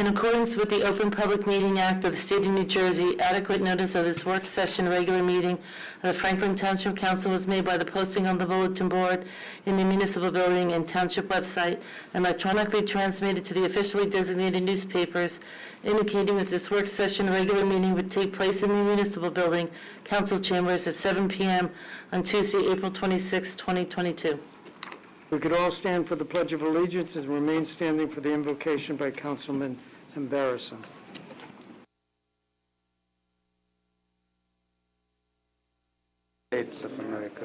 In accordance with the Open Public Meeting Act of the State of New Jersey, adequate notice of this work session regular meeting of the Franklin Township Council was made by the posting on the bulletin board in the municipal building and township website, and electronically transmitted to the officially designated newspapers, indicating that this work session regular meeting would take place in the municipal building, council chambers, at 7 p.m. on Tuesday, April 26, 2022. We could all stand for the Pledge of Allegiance and remain standing for the invocation by Councilman Embarrasson. States of America.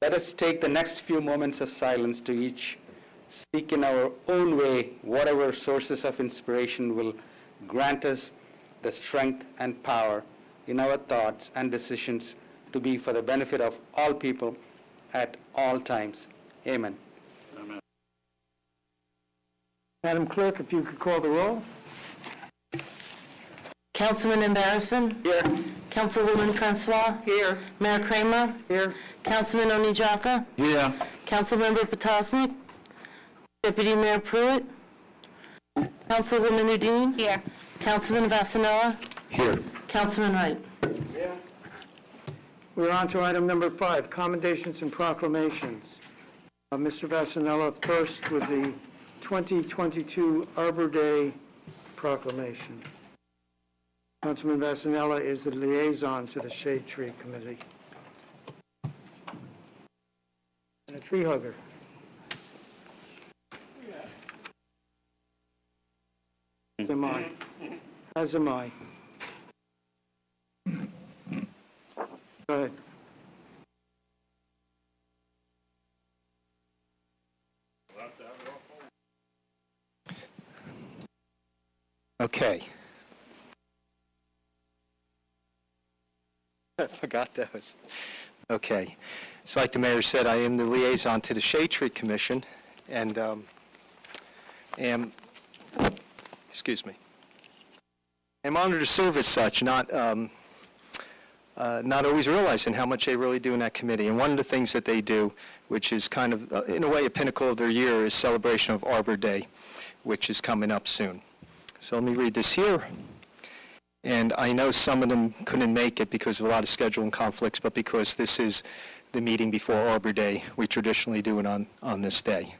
Let us take the next few moments of silence to each seek in our own way whatever sources of inspiration will grant us the strength and power in our thoughts and decisions to be for the benefit of all people at all times. Amen. Amen. Madam Clerk, if you could call the roll. Councilman Embarrasson? Here. Councilwoman Francois? Here. Mayor Kramer? Here. Councilman Onijaka? Here. Councilmember Potosnik? Deputy Mayor Pruitt? Councilwoman Udine? Here. Councilman Vasanella? Here. Councilman Wright? We're on to item number 5, commendations and proclamations. Mr. Vasanella first with the 2022 Arbor Day proclamation. Councilman Vasanella is the liaison to the Shade Tree Committee. And a tree hugger. As am I. As am I. Go ahead. Okay. I forgot those. Okay. It's like the mayor said, I am the liaison to the Shade Tree Commission, and am, excuse me, I'm honored to serve as such, not always realizing how much they really do in that committee. And one of the things that they do, which is kind of, in a way, a pinnacle of their year, is celebration of Arbor Day, which is coming up soon. So let me read this here. And I know some of them couldn't make it because of a lot of scheduling conflicts, but because this is the meeting before Arbor Day, we traditionally do it on this day.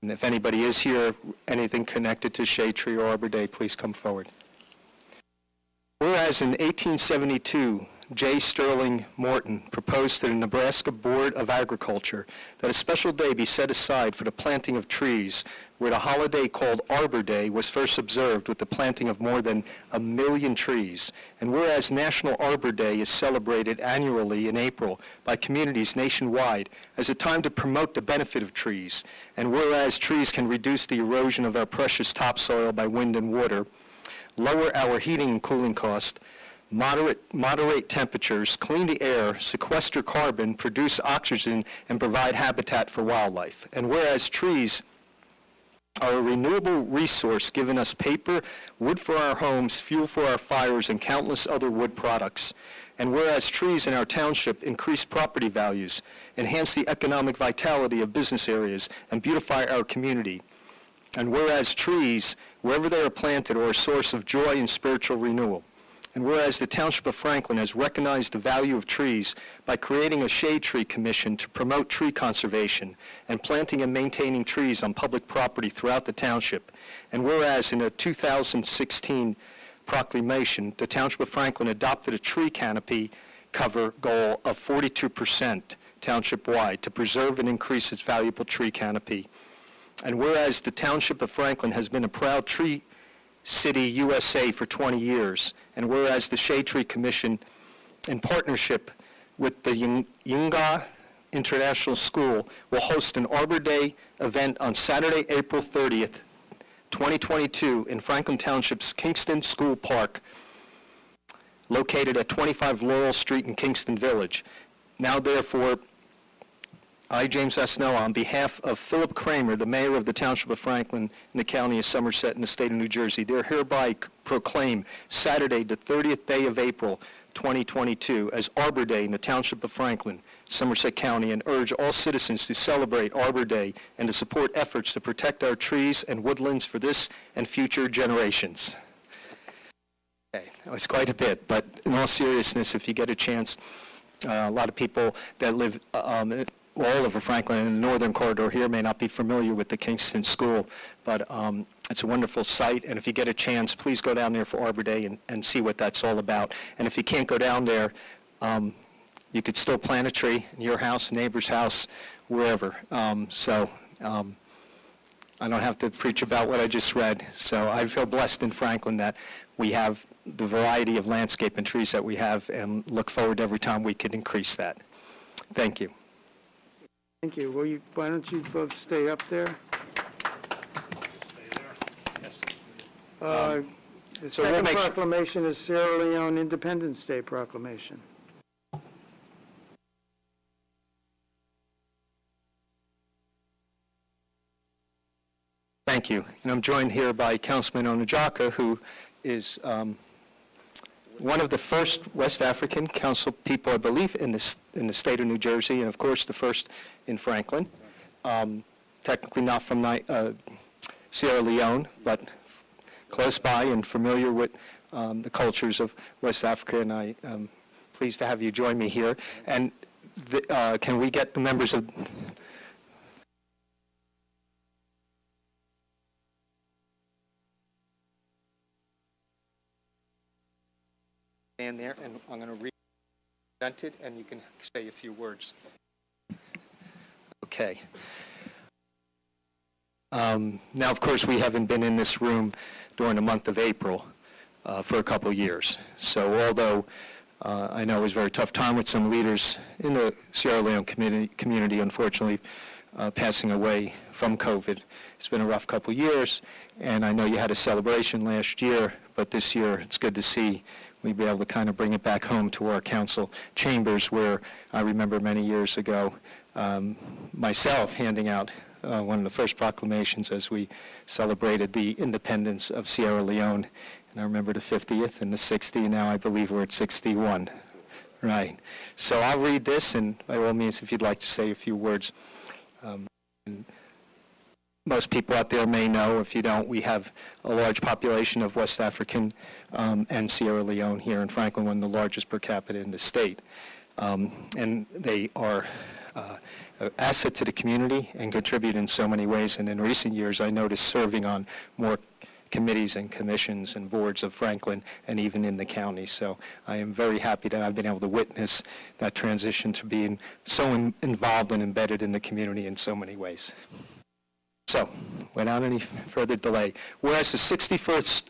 And if anybody is here, anything connected to Shade Tree or Arbor Day, please come forward. Whereas in 1872, J. Sterling Morton proposed to the Nebraska Board of Agriculture that a special day be set aside for the planting of trees, where the holiday called Arbor Day was first observed with the planting of more than 1 million trees. And whereas National Arbor Day is celebrated annually in April by communities nationwide as a time to promote the benefit of trees, and whereas trees can reduce the erosion of our precious topsoil by wind and water, lower our heating and cooling costs, moderate temperatures, clean the air, sequester carbon, produce oxygen, and provide habitat for wildlife. And whereas trees are a renewable resource giving us paper, wood for our homes, fuel for our fires, and countless other wood products. And whereas trees in our township increase property values, enhance the economic vitality of business areas, and beautify our community. And whereas trees, wherever they are planted, are a source of joy and spiritual renewal. And whereas the Township of Franklin has recognized the value of trees by creating a Shade Tree Commission to promote tree conservation and planting and maintaining trees on public property throughout the township. And whereas in a 2016 proclamation, the Township of Franklin adopted a tree canopy cover goal of 42% township-wide to preserve and increase its valuable tree canopy. And whereas the Township of Franklin has been a proud tree city USA for 20 years, and whereas the Shade Tree Commission, in partnership with the Yunga International School, will host an Arbor Day event on Saturday, April 30th, 2022 in Franklin Township's Kingston School Park, located at 25 Laurel Street in Kingston Village. Now, therefore, I, James Vasanella, on behalf of Philip Kramer, the mayor of the Township of Franklin in the county of Somerset in the state of New Jersey, do hereby proclaim Saturday, the 30th day of April, 2022, as Arbor Day in the Township of Franklin, Somerset County, and urge all citizens to celebrate Arbor Day and to support efforts to protect our trees and woodlands for this and future generations. Okay, that was quite a bit, but in all seriousness, if you get a chance, a lot of people that live all over Franklin and the northern corridor here may not be familiar with the Kingston School, but it's a wonderful site, and if you get a chance, please go down there for Arbor Day and see what that's all about. And if you can't go down there, you could still plant a tree in your house, neighbor's house, wherever. I don't have to preach about what I just read, so I feel blessed in Franklin that we have the variety of landscape and trees that we have, and look forward every time we can increase that. Thank you. Thank you. Why don't you both stay up there? Yes. The so we'll second make proclamation is Sierra Leone Independence Day proclamation. Thank you. And I'm joined here by Councilman Onajaka, who is one of the first West African council people, I believe, in the state of New Jersey, and of course the first in Franklin. Technically not from Sierra Leone, but close by and familiar with the cultures of West Africa, and I'm pleased to have you join me here. And can we get the members of... Stand there, and I'm going to present it, and you can say a few words. Okay. Now, of course, we haven't been in this room during the month of April for a couple years. So although I know it was a very tough time with some leaders in the Sierra Leone community unfortunately, passing away from COVID, it's been a rough couple years, and I know you had a celebration last year, but this year it's good to see we'd be able to kind of bring it back home to our council chambers, where I remember many years ago myself handing out one of the first proclamations as we celebrated the independence of Sierra Leone. And I remember the 50th and the 60th, now I believe we're at 61. Right. So I'll read this, and by all means, if you'd like to say a few words. Most people out there may know. If you don't, we have a large population of West African and Sierra Leone here in Franklin, one of the largest per capita in the state. And they are an asset to the community and contribute in so many ways. And in recent years, I noticed serving on more committees and commissions and boards of Franklin and even in the county. So I am very happy that I've been able to witness that transition to being so involved and embedded in the community in so many ways. So, without any further delay, whereas the 61st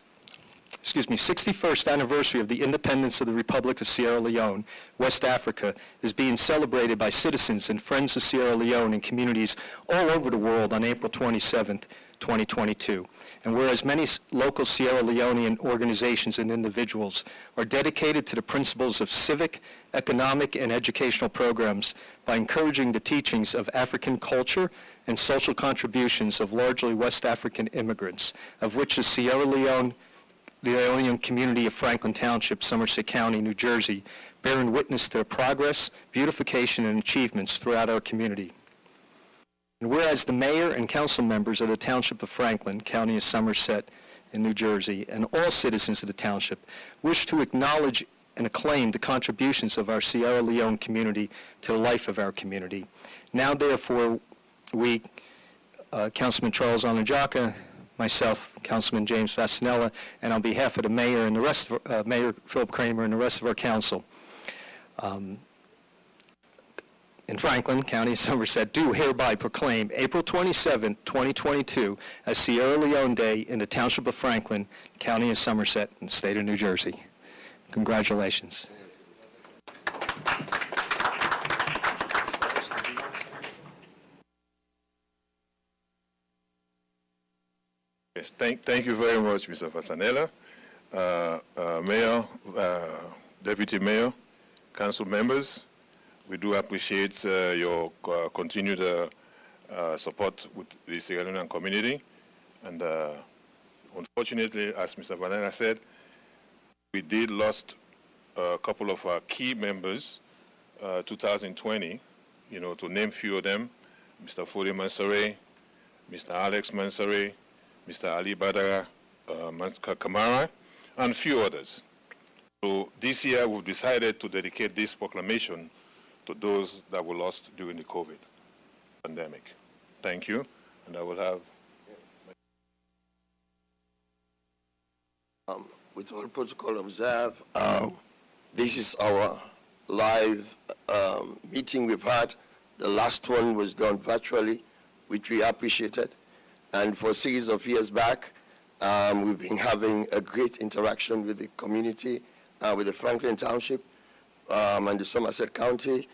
anniversary of the independence of the Republic of Sierra Leone, West Africa, is being celebrated by citizens and friends of Sierra Leone in communities all over the world on April 27th, 2022. And whereas many local Sierra Leonean organizations and individuals are dedicated to the principles of civic, economic, and educational programs by encouraging the teachings of African culture and social contributions of largely West African immigrants, of which the Sierra Leonean community of Franklin Township, Somerset County, New Jersey, bearing witness to the progress, beautification, and achievements throughout our community. And whereas the mayor and council members of the Township of Franklin, County of Somerset, in New Jersey, and all citizens of the township wish to acknowledge and acclaim the contributions of our Sierra Leone community to the life of our community. Now, therefore, we, Councilman Charles Onajaka, myself, Councilman James Vasanella, and on behalf of the mayor and the rest of Mayor Philip Kramer and the rest of our council, in Franklin, County of Somerset, do hereby proclaim April 27, 2022 as Sierra Leone Day in the Township of Franklin, County of Somerset, and the state of New Jersey. Congratulations. Yes, thank you very much, Mr. Vasanella, Mayor, Deputy Mayor, Council members. We do appreciate your continued support with the Sierra Leonean community. And unfortunately, as Mr. Banana said, we did lost a couple of our key members 2020, to name few of them, Mr. Fode Mansoure, Mr. Alex Mansoure, Mr. Ali Badara Kamara, and few others. So this year we've decided to dedicate this proclamation to those that were lost during the COVID pandemic. Thank you, and I will have... With all protocol observed, this is our live meeting we've had. The last one was done virtually, which we appreciated. And for a series of years back, we've been having a great interaction with the community, with the Franklin Township and the Somerset County.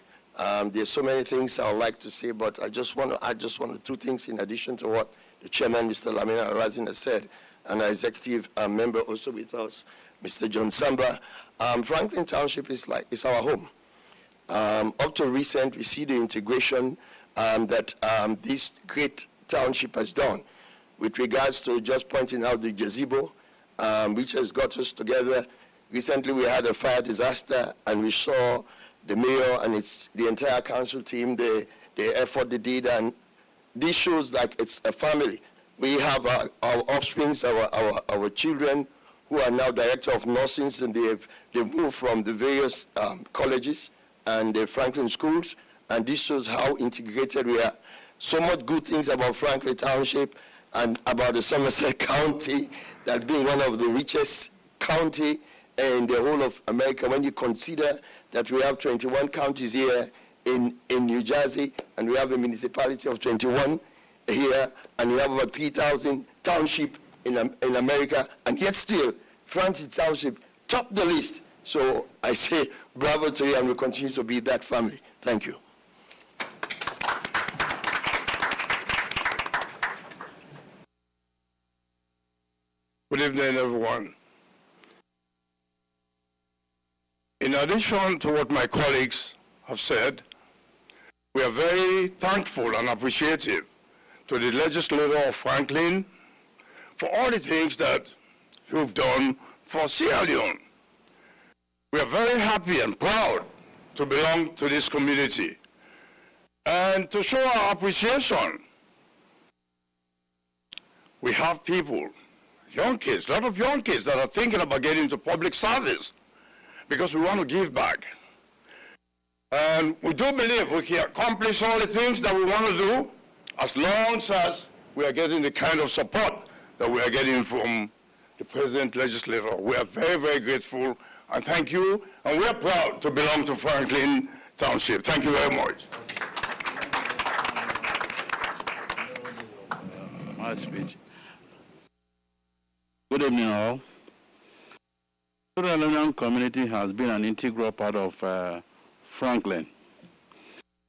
There's so many things I would like to say, but I just want to add two things in addition to what the chairman, Mr. Lamina Arazin, has said, and our executive member also with us, Mr. John Samba. Franklin Township is our home. Up to recent, we see the integration that this great township has done with regards to just pointing out the gazebo, which has got us together. Recently, we had a fire disaster, and we saw the mayor and the entire council team, the effort they did, and this shows like it's a family. We have our offsprings, our children, who are now director of nursing, and they've moved from the various colleges and the Franklin schools, and this shows how integrated we are. So much good things about Franklin Township and about the Somerset County, that being one of the richest county in the whole of America, when you consider that we have 21 counties here in New Jersey, and we have a municipality of 21 here, and we have about 3,000 township in America, and yet still, Franklin Township top the list. So I say bravo to you, and we'll continue to be that family. Thank you. Good evening, everyone. In addition to what my colleagues have said, we are very thankful and appreciative to the legislator of Franklin for all the things that you've done for Sierra Leone. We are very happy and proud to belong to this community. And to show our appreciation, we have people, young kids, a lot of young kids that are thinking about getting into public service because we want to give back. And we do believe we can accomplish all the things that we want to do as long as we are getting the kind of support that we are getting from the President Legislator. We are very, very grateful, and thank you, and we are proud to belong to Franklin Township. Thank you very much. My speech. Good evening, all. The Sierra Leonean community has been an integral part of Franklin.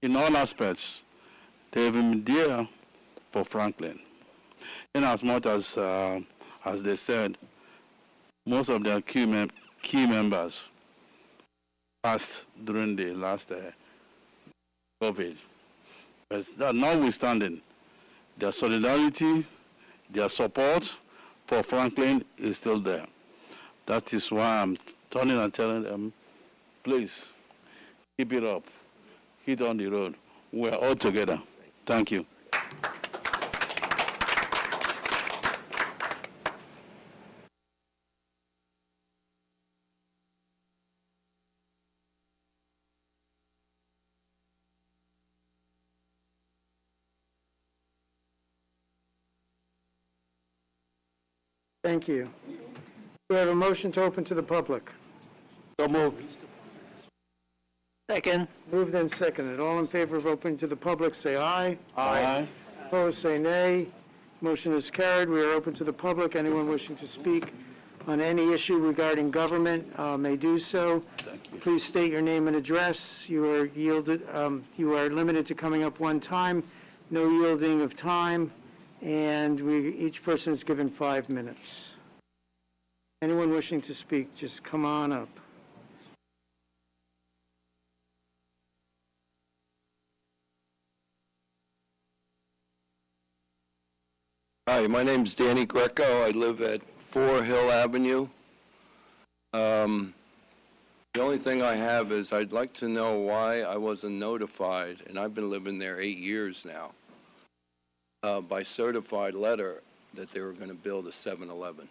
In all aspects, they've been there for Franklin. In as much as they said, most of their key members passed during the last COVID. But that notwithstanding, their solidarity, their support for Franklin is still there. That is why I'm turning and telling them, please, keep it up. Hit on the road. We're all together. Thank you. Thank you. We have a motion to open to the public. So moved. Second. Moved and seconded. All in favor of opening to the public, say aye. Aye. Opposed, say nay. Motion is carried. We are open to the public. Anyone wishing to speak on any issue regarding government may do so. Please state your name and address. You are limited to coming up one time. No yielding of time. And each person is given 5 minutes. Anyone wishing to speak, just come on up. Okay, my name's Danny Greco. I live at 4 Hill Avenue. The only thing I have is I'd like to know why I wasn't notified, and I've been living there 8 years now, by certified letter that they were going to build a 7-Eleven.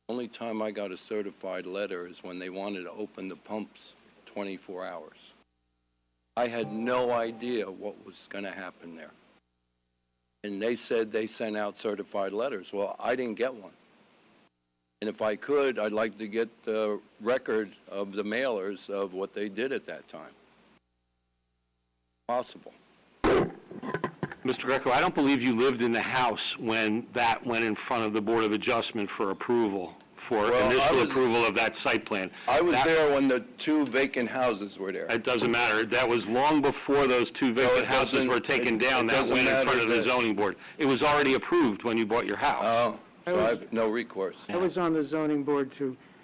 Only time I got a certified letter is when they wanted to open the pumps 24 hours. I had no idea what was going to happen there. And they said they sent out certified letters. Well, I didn't get one. And if I could, I'd like to get the record of the mailers of what they did at that time. Possible. Mr. Greco, I don't believe you lived in the house when that went in front of the Board of Adjustment for approval, for initial approval of that site plan. I was there when the 2 vacant houses were there. It doesn't matter. That was long before those 2 vacant houses were taken down. That went in front of the zoning board. It was already approved when you bought your house. Oh, so I have no recourse. I was on the zoning board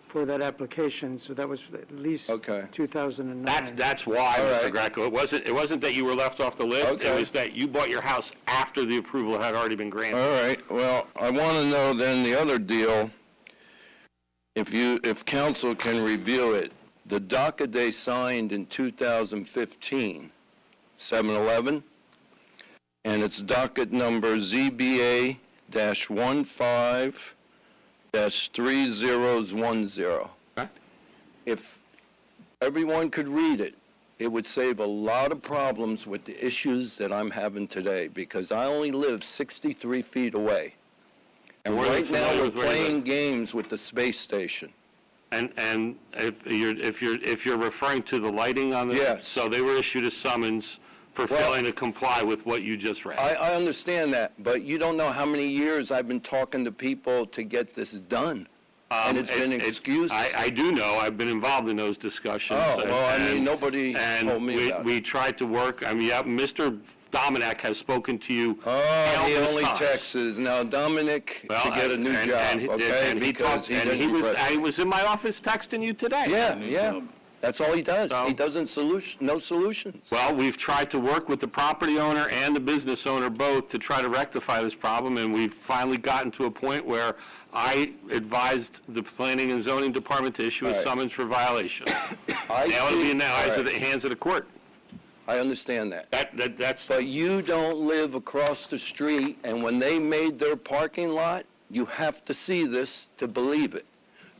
for that application, so that was at least Okay. 2009. That's why, All Mr. right. Greco. It wasn't that you were left off the list. It Okay. was that you bought your house after the approval had already been granted. All right, well, I want to know then the other deal, if council can review it, the docket they signed in 2015, 7-Eleven, and it's docket number ZBA-15-3010. Okay. If everyone could read it, it would save a lot of problems with the issues that I'm having today, because I only live 63 feet away. And We're right now, familiar we're with where you playing live. games with the space station. And if you're referring to the lighting on the... Yes. So they were issued a summons for failing to comply with what you just read. I understand that, but you don't know how many years I've been talking to people to get this done. And it's been excused. I do know. I've been involved in those discussions. Oh, well, I mean, nobody told me about it. And we tried to work, Mr. Dominic has spoken to you Oh, he countless only times. texts. Now, Dominic, to get a new job, okay? And he Because talked, he and didn't press- he was in my office texting you today. Yeah. That's all he does. So- He doesn't no solutions. Well, we've tried to work with the property owner and the business owner both to try to rectify this problem, and we've finally gotten to a point where I advised the Planning and Zoning Department to issue a All right. summons for violation. I Now it'll be see- in the eyes all of the right. hands of the court. I understand that. That's, But you don't live across the street, and when they made their parking lot, you have to see this to believe it.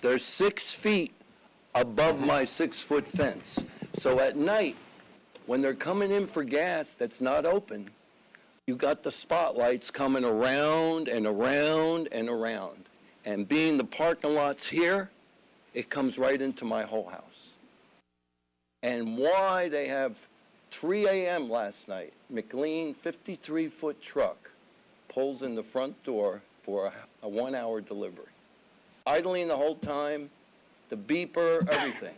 They're 6 feet above my 6-foot fence. So at night, when they're coming in for gas that's not open, you got the spotlights coming around and around and around. And being the parking lot's here, it comes right into my whole house. And why they have 3 a.m. last night, McLean 53-foot truck pulls in the front door for a 1-hour delivery. Idling the whole time, the beeper, everything.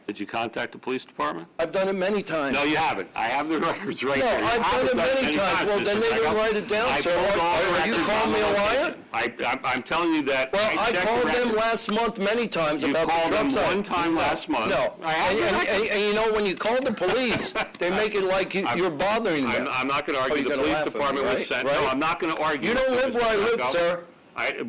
did you contact the police department? I've done it many times. No, you haven't. I have the records right No, here. You I've haven't done it many times. Well, then Mr. they didn't Greco. write it down, I sir. pulled all the Are you records calling on me a the liar? location. I'm telling you that. Well, I checked the called them records. last month many times You about the called them truck site. one time last month. No. I have the records. And you know, when you call the police, they make it like you're bothering them. I'm not going to argue. you're The gonna police laugh at me, department was right? sent. Right? No, I'm not going to argue. You don't live Mr. where I live, Greco. sir.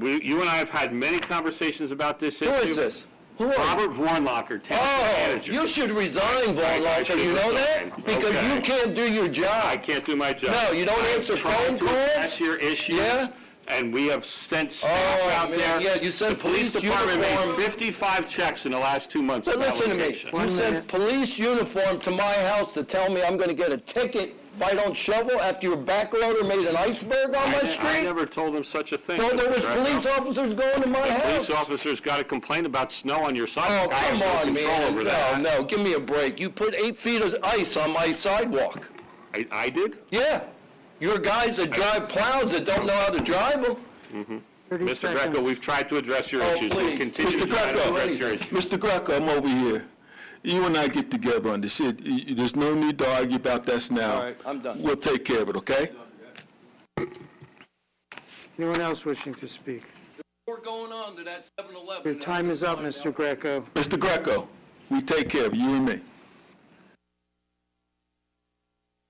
You and I have had many conversations about this Who issue. is this? Who are you? Robert Vornlocker, township Oh, manager. you should resign, Von I Locker, should you know resign. that? Because Okay. you can't do your I job. can't do my job. No, you don't answer I've tried phone to calls? address your issues. Yeah? And we have sent staff Oh, out man, there. yeah, you sent The police police department uniform. made 55 checks in the last 2 months. But of listen to me, allocation. you sent police uniform to my house to tell me I'm gonna get a ticket if I don't shovel after your backloader made an iceberg on my I street? never told them such a thing. Well, there Mr. was Greco. police officers going to my The house. police officers got a complaint about snow on your Oh, sidewalk. I have come no on, control man. over that. No, give me a break. You put 8 feet of ice on my sidewalk. I did? Yeah. You're guys that drive plows that don't know how to drive them. 30 Mr. seconds. Greco, we've tried to address your Oh, issues. We'll please. continue to Mr. try to Greco. address your issues. Mr. Greco, I'm over here. You and I get together on this shit. There's no need to argue about this now. All right, I'm done. We'll take care of it, okay? Anyone else wishing to speak? We're going on to that 7-Eleven. Your time is up, Mr. Greco. Mr. Greco, we take care of it, you and me.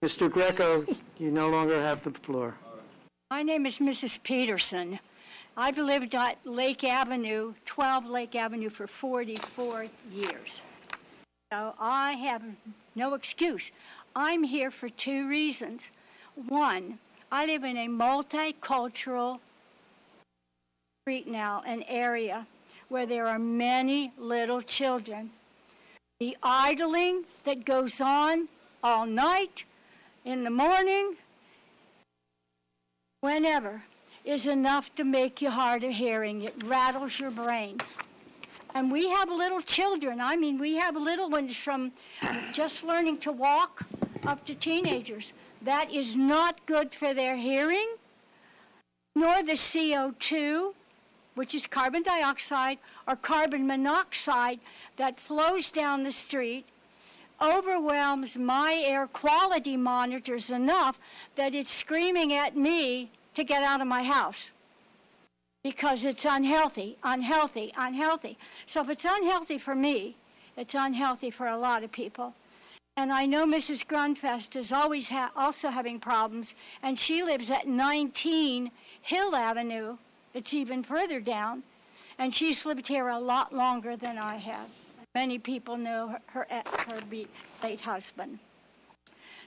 Mr. Greco, you no longer have the floor. My name is Mrs. Peterson, I've lived at Lake Avenue, 12 Lake Avenue, for 44 years. So I have no excuse. I'm here for two reasons. One, I live in a multicultural street now, an area where there are many little children. The idling that goes on all night, in the morning, whenever, is enough to make you hard of hearing. It rattles your brain. And we have little children. I mean, we have little ones from just learning to walk up to teenagers. That is not good for their hearing, nor the CO2, which is carbon dioxide or carbon monoxide that flows down the street, overwhelms my air quality monitors enough that it's screaming at me to get out of my house because it's unhealthy, unhealthy, unhealthy. So if it's unhealthy for me, it's unhealthy for a lot of people. And I know Mrs. Grunfest is always also having problems, and she lives at 19 Hill Avenue. It's even further down, and she's lived here a lot longer than I have. Many people know her late husband.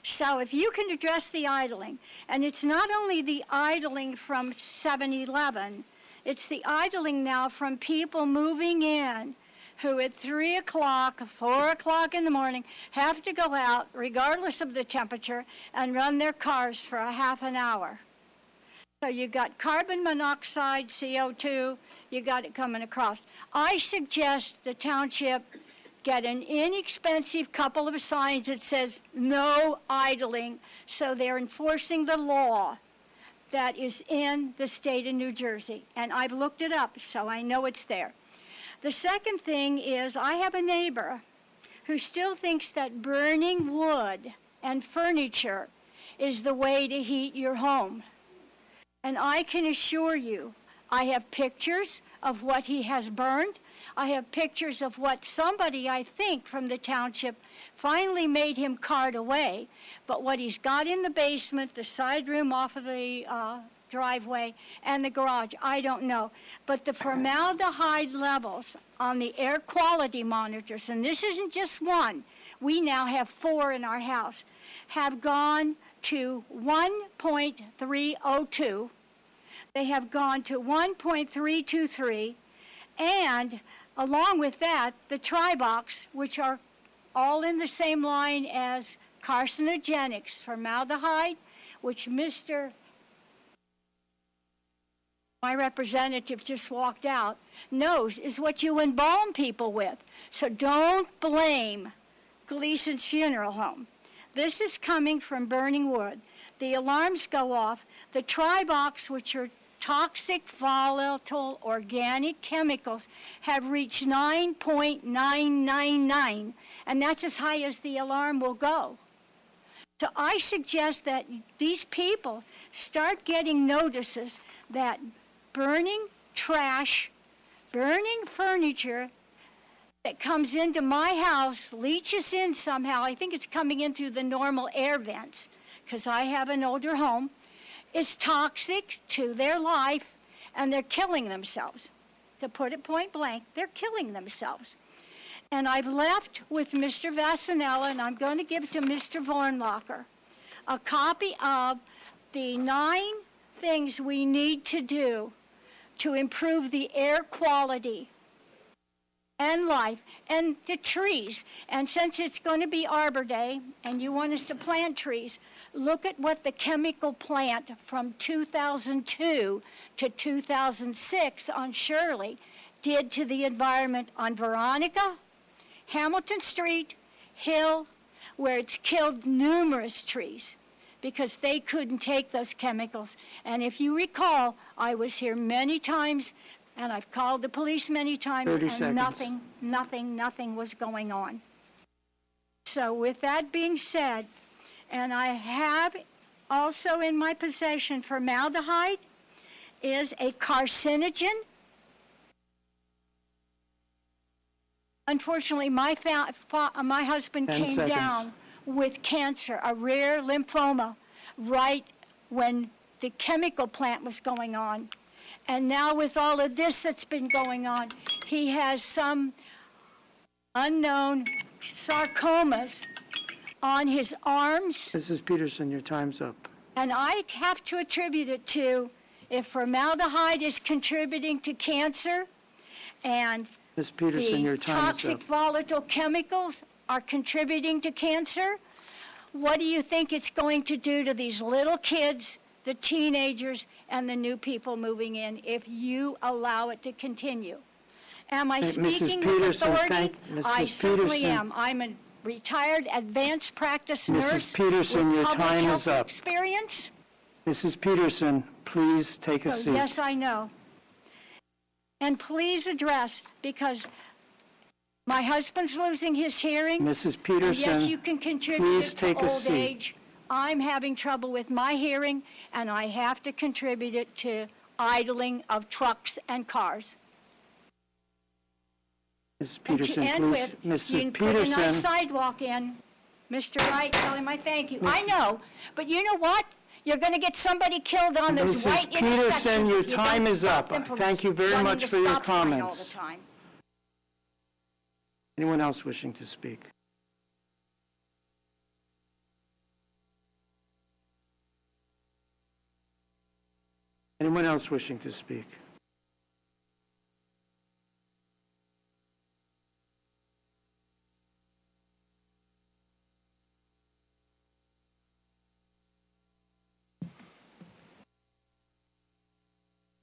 So if you can address the idling, and it's not only the idling from 7-Eleven, it's the idling now from people moving in who at 3 o'clock, 4 o'clock in the morning have to go out, regardless of the temperature, and run their cars for a half an hour. So you got carbon monoxide, CO2, you got it coming across. I suggest the township get an inexpensive couple of signs that says no idling, so they're enforcing the law that is in the state of New Jersey. And I've looked it up, so I know it's there. The second thing is I have a neighbor who still thinks that burning wood and furniture is the way to heat your home. And I can assure you, I have pictures of what he has burned. I have pictures of what somebody, I think, from the township finally made him cart away. But what he's got in the basement, the side room off of the driveway, and the garage, I don't know. But the formaldehyde levels on the air quality monitors, and this isn't just one, we now have 4 in our house, have gone to 1.302. They have gone to 1.323, and along with that, the Tribox, which are all in the same line as carcinogenics, formaldehyde, which my representative just walked out, knows is what you embalm people with. So don't blame Gleason's Funeral Home. This is coming from burning wood. The alarms go off. The Tribox, which are toxic, volatile, organic chemicals, have reached 9.999, and that's as high as the alarm will go. So I suggest that these people start getting notices that burning trash, burning furniture that comes into my house, leaches in somehow, I think it's coming in through the normal air vents, because I have an older home, is toxic to their life, and they're killing themselves. To put it point blank, they're killing themselves. And I've left with Mr. Vasanella, and I'm going to give it to Mr. Vornlacher, a copy of the 9 things we need to do to improve the air quality and life and the trees. And since it's going to be Arbor Day, and you want us to plant trees, look at what the chemical plant from 2002 to 2006 on Shirley did to the environment on Veronica, Hamilton Street, Hill, where it's killed numerous trees because they couldn't take those chemicals. And if you recall, I was here many times, and I've called the police many times, 30 and seconds. nothing was going on. So with that being said, and I have also in my possession formaldehyde is a carcinogen. Unfortunately, my husband 10 came seconds. down with cancer, a rare lymphoma, right when the chemical plant was going on. And now with all of this that's been going on, he has some unknown sarcomas on his arms. Mrs. Peterson, your time's up. And I have to attribute it to, if formaldehyde is contributing to cancer and Ms. Peterson, your the time is up. toxic volatile chemicals are contributing to cancer, what do you think it's going to do to these little kids, the teenagers, and the new people moving in if you allow it to continue? Am I Mrs. speaking with Peterson, authority? Mrs. I certainly Peterson. am. I'm a retired advanced practice nurse Mrs. Peterson, with your public time health is up. experience. Mrs. Peterson, please take a Oh, seat. yes, I know. And please address, because my husband's losing his hearing. Mrs. And Peterson, yes, you can contribute please it take to a old seat. age. I'm having trouble with my hearing, and I have to contribute it to idling of trucks and cars. Mrs. And to Peterson, end please. with, you Mrs. can put a nice Peterson, sidewalk in. Mr. Wright, tell him I thank you. I Miss- know, but you know what? You're going to get somebody killed on this Mrs. right intersection. Peterson, your if you time don't is stop up. them from Thank you very running much the for your stop sign all comments. the time. anyone else wishing to speak? Anyone else wishing to speak?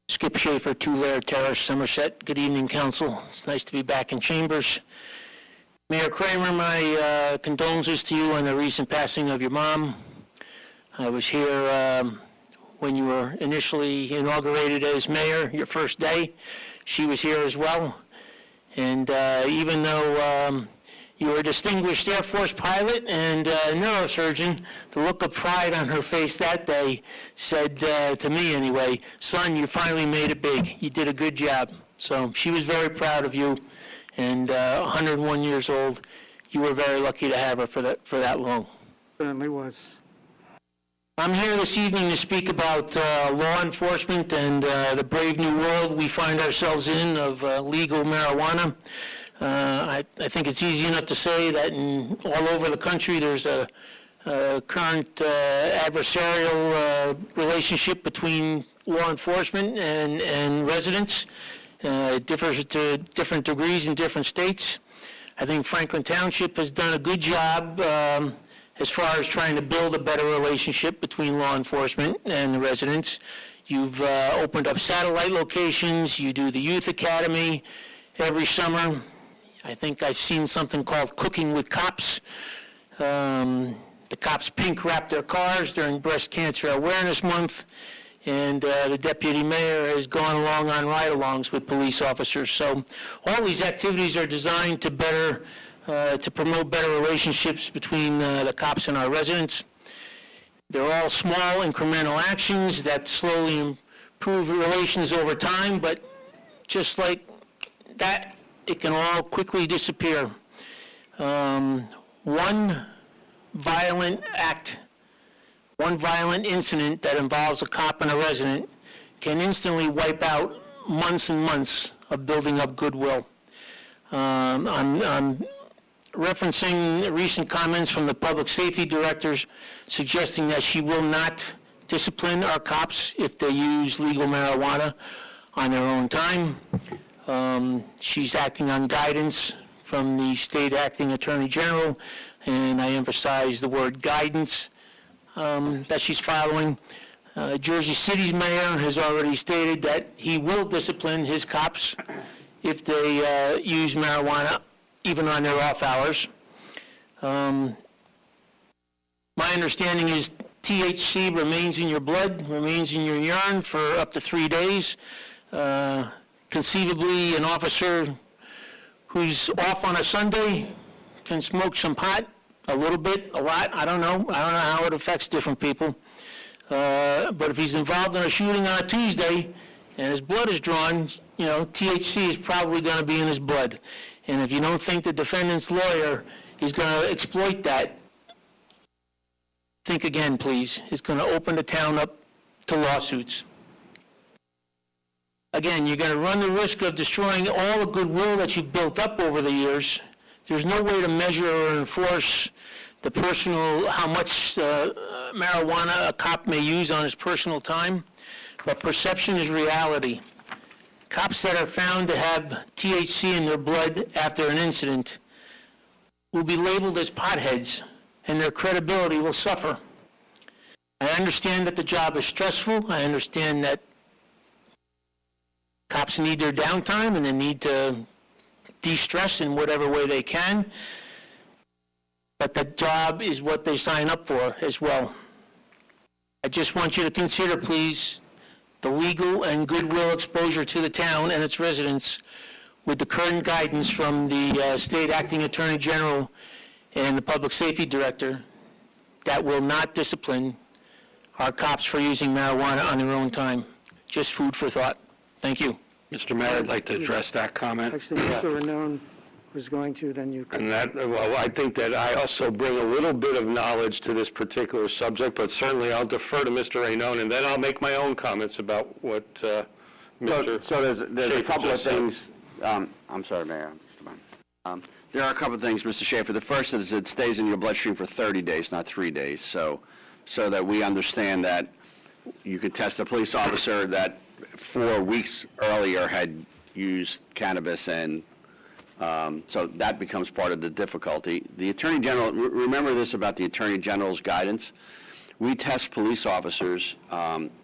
Skip Schaefer, 2 Lair Terrace, Somerset. Good evening, Council. It's nice to be back in chambers. Mayor Kramer, my condolences to you on the recent passing of your mom. I was here when you were initially inaugurated as mayor, your first day. She was here as well. And even though you were a distinguished Air Force pilot and neurosurgeon, the look of pride on her face that day said, to me anyway, son, you finally made it big. You did a good job. So she was very proud of you, and 101 years old. You were very lucky to have her for that long. Certainly was. I'm here this evening to speak about law enforcement and the brave new world we find ourselves in of legal marijuana. I think it's easy enough to say that all over the country there's a current adversarial relationship between law enforcement and residents. It differs to different degrees in different states. I think Franklin Township has done a good job as far as trying to build a better relationship between law enforcement and the residents. You've opened up satellite locations. You do the youth academy every summer. I think I've seen something called Cooking with Cops. The cops pink wrap their cars during Breast Cancer Awareness Month, and the deputy mayor has gone along on ride-alongs with police officers. So all these activities are designed to to promote better relationships between the cops and our residents. They're all small incremental actions that slowly improve relations over time, but just like that, it can all quickly disappear. One violent act, one violent incident that involves a cop and a resident can instantly wipe out months and months of building up goodwill. I'm referencing recent comments from the public safety directors suggesting that she will not discipline our cops if they use legal marijuana on their own time. She's acting on guidance from the state acting attorney general, and I emphasize the word guidance that she's following. Jersey City's mayor has already stated that he will discipline his cops if they use marijuana, even on their off hours. My understanding is THC remains in your blood, remains in your urine for up to 3 days. Conceivably, an officer who's off on a Sunday can smoke some pot, a little bit, a lot, I don't know how it affects different people. But if he's involved in a shooting on a Tuesday and his blood is drawn, THC is probably going to be in his blood. And if you don't think the defendant's lawyer is going to exploit that, think again, please. It's going to open the town up to lawsuits. again, you're going to run the risk of destroying all the goodwill that you've built up over the years. There's no way to measure or enforce the personal, how much marijuana a cop may use on his personal time, but perception is reality. Cops that are found to have THC in their blood after an incident will be labeled as potheads, and their credibility will suffer. I understand that the job is stressful. I understand that cops need their downtime and they need to de-stress in whatever way they can, but the job is what they sign up for as well. I just want you to consider, please, the legal and goodwill exposure to the town and its residents with the current guidance from the State Acting Attorney General and the Public Safety Director that will not discipline our cops for using marijuana on their own time. Just food for thought. Thank you. Mr. Mayor, I'd like to address that comment. Actually, Mr. Renone was going to, then you can. And that, well, I think that I also bring a little bit of knowledge to this particular subject, but certainly I'll defer to Mr. Renone, and then I'll make my own comments about what Mr. So there's a couple of just said. things. I'm sorry, Mayor. There are a couple of things, Mr. Schaefer. The first is it stays in your bloodstream for 30 days, not 3 days, so that we understand that you could test a police officer that 4 weeks earlier had used cannabis, and so that becomes part of the difficulty. The Attorney General, remember this about the Attorney General's guidance. We test police officers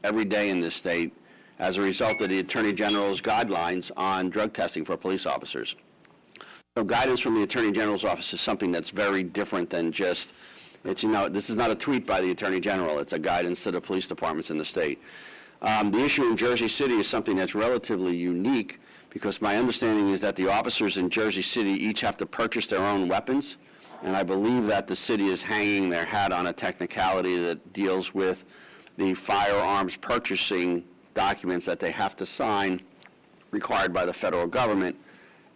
every day in this state as a result of the Attorney General's guidelines on drug testing for police officers. So guidance from the Attorney General's office is something that's very different than just, this is not a tweet by the Attorney General, it's a guidance to the police departments in the state. The issue in Jersey City is something that's relatively unique because my understanding is that the officers in Jersey City each have to purchase their own weapons, and I believe that the city is hanging their hat on a technicality that deals with the firearms purchasing documents that they have to sign required by the federal government.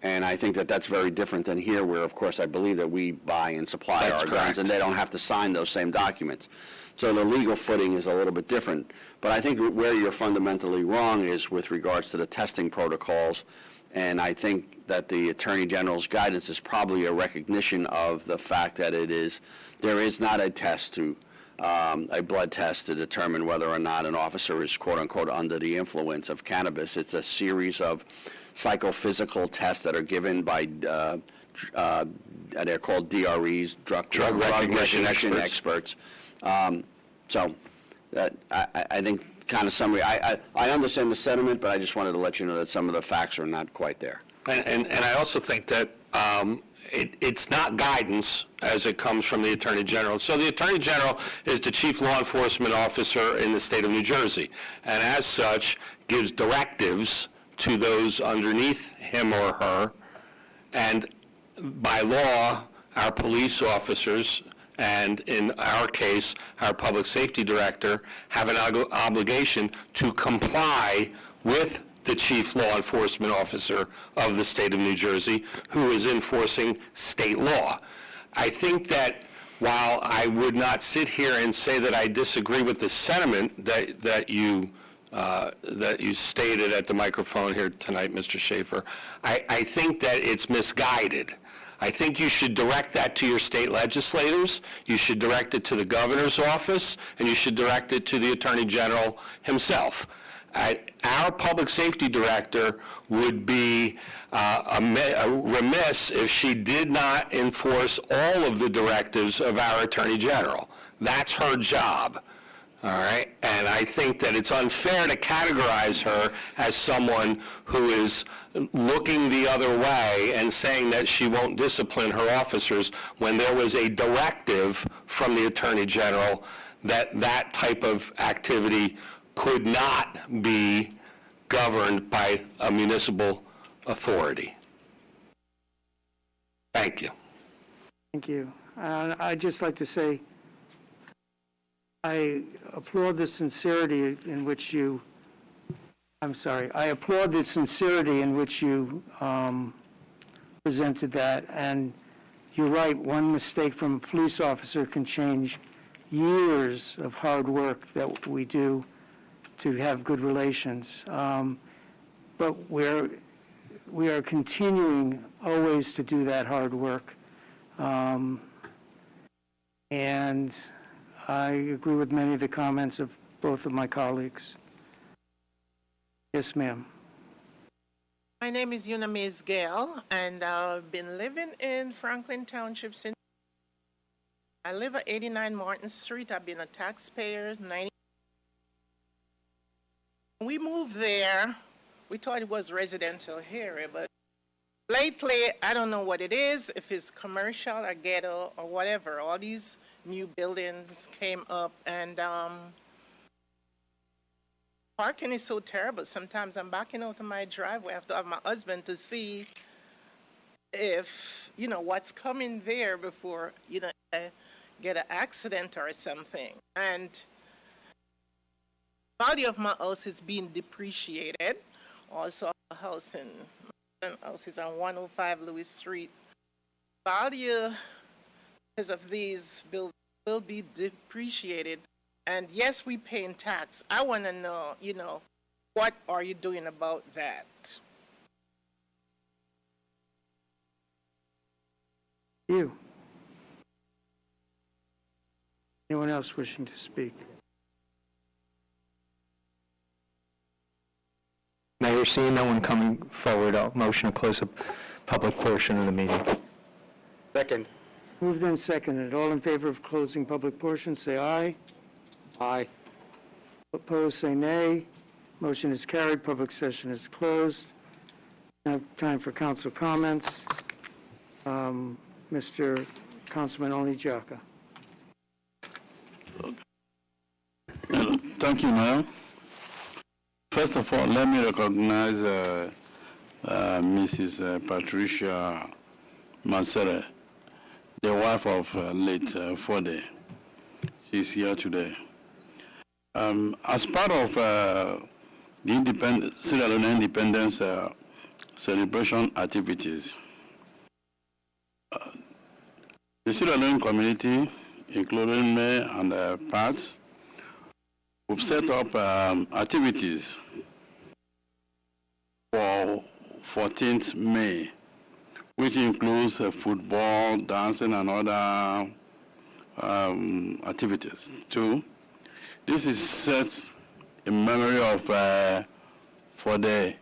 And I think that that's very different than here where, of course, I believe that we buy and supply our guns and they don't have to sign those same documents. So the legal footing is a little bit different. But I think where you're fundamentally wrong is with regards to the testing protocols. And I think that the Attorney General's guidance is probably a recognition of the fact that there is not a test a blood test to determine whether or not an officer is, quote unquote, under the influence of cannabis. It's a series of psychophysical tests that are given by, they're called DREs, drug recognition experts. So I think kind of summary, I understand the sentiment, but I just wanted to let you know that some of the facts are not quite there. And I also think that it's not guidance as it comes from the Attorney General. So the Attorney General is the chief law enforcement officer in the state of New Jersey, and as such gives directives to those underneath him or her, and by law, our police officers, and in our case, our public safety director, have an obligation to comply with the chief law enforcement officer of the state of New Jersey, who is enforcing state law. I think that while I would not sit here and say that I disagree with the sentiment that you stated at the microphone here tonight, Mr. Schaefer, I think that it's misguided. I think you should direct that to your state legislators, you should direct it to the governor's office, and you should direct it to the Attorney General himself. Our public safety director would be remiss if she did not enforce all of the directives of our Attorney General. That's her job. All right, and I think that it's unfair to categorize her as someone who is looking the other way and saying that she won't discipline her officers when there was a directive from the Attorney General that that type of activity could not be governed by a municipal authority. Thank you. Thank you. I'd just like to say, I applaud the sincerity in which you, I applaud the sincerity in which you presented that, and you're right, one mistake from a police officer can change years of hard work that we do to have good relations. but we are continuing always to do that hard work. And I agree with many of the comments of both of my colleagues. Yes, ma'am. My name is Unamiz Gale, and I've been living in Franklin Township since I live at 89 Martin Street. I've been a taxpayer. We moved there. We thought it was residential area, but lately, I don't know what it is, if it's commercial or ghetto or whatever. All these new buildings came up, and parking is so terrible. Sometimes I'm backing out of my driveway. I have to have my husband to see if, what's coming there before, I get an accident or something. And the body of my house is being depreciated. Also, a house is on 105 Lewis Street. Value because of these buildings will be depreciated. And yes, we pay in tax. I want to know, what are you doing about that? You. Anyone else wishing to speak? Mayor, seeing no one coming forward, I'll motion to close the public portion of the meeting. Second. Moved and seconded. All in favor of closing public portion, say aye. Aye. Opposed, say nay. Motion is carried. Public session is closed. Now time for council comments. Mr. Councilman Onijaka. Thank you, Mayor. First of all, let me recognize Mrs. Patricia Mansere, the wife of late Fode. She's here today. As part of the Sierra Leone Independence celebration activities, the Sierra Leone community, including me and Pat, we've set up activities for 14th May, which includes football, dancing, and other activities too. This is set in memory of Fode.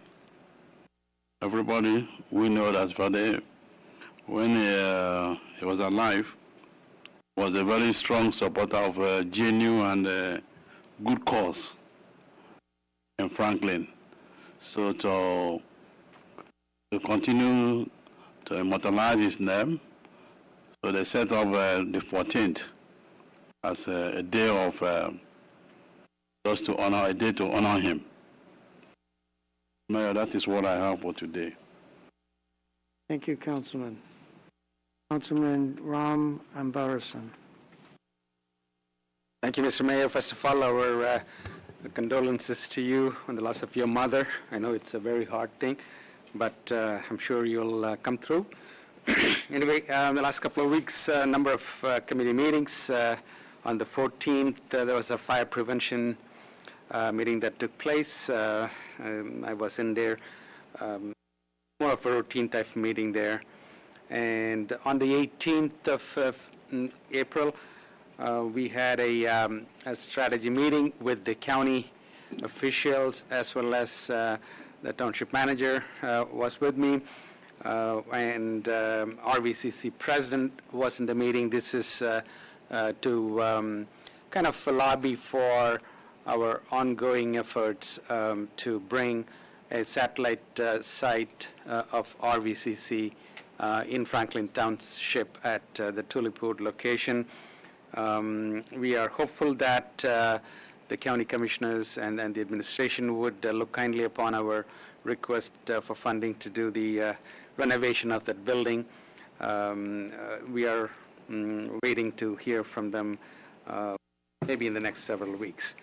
Everybody, we know that Fode, when he was alive, was a very strong supporter of a genuine and good cause in Franklin. So to continue to immortalize his name, so they set up the 14th as a day of just to honor, a day to honor him. Mayor, that is what I have for today. Thank you, Councilman. Councilman Ram Ambarasan. Thank you, Mr. Mayor. First of all, our condolences to you on the loss of your mother. I know it's a very hard thing, but I'm sure you'll come through. Anyway, the last couple of weeks, a number of committee meetings. On the 14th, there was a fire prevention meeting that took place. I was in there, more of a routine type meeting there. And on the 18th of April, we had a strategy meeting with the county officials as well as the township manager was with me, and RVCC president was in the meeting. This is to kind of lobby for our ongoing efforts to bring a satellite site of RVCC in Franklin Township at the Tulipwood location. We are hopeful that the county commissioners and the administration would look kindly upon our request for funding to do the renovation of that building. We are waiting to hear from them maybe in the next several weeks.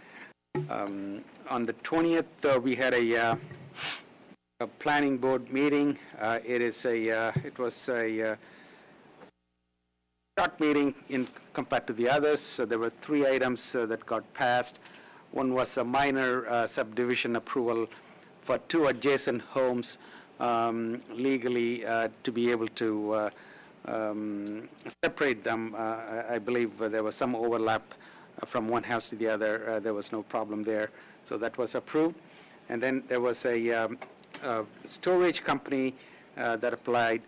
On the 20th, we had a planning board meeting. It was a short meeting compared to the others. So there were 3 items that got passed. One was a minor subdivision approval for two adjacent homes legally to be able to separate them. I believe there was some overlap from one house to the other. There was no problem there. So that was approved. And then there was a storage company that applied.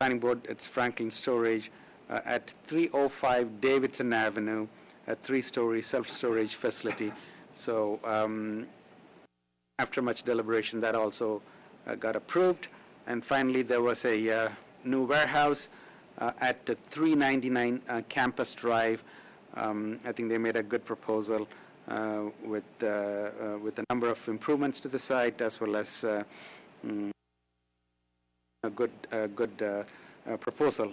Planning board, it's Franklin Storage at 305 Davidson Avenue, a 3-story self-storage facility. So after much deliberation, that also got approved. And finally, there was a new warehouse at 399 Campus Drive. I think they made a good proposal with a number of improvements to the site, as well as a good proposal.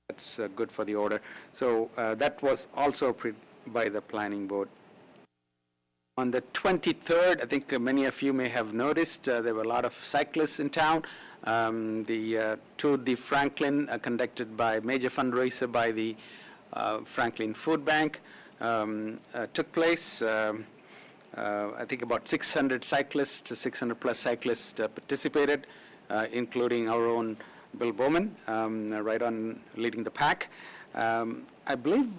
That's good for the order. So that was also approved by the planning board. On the 23rd, I think many of you may have noticed there were a lot of cyclists in town. The Tour de Franklin, conducted by major fundraiser by the Franklin Food Bank, took place. I think about 600 cyclists, 600 plus cyclists participated, including our own Bill Bowman, right on leading the pack. I believe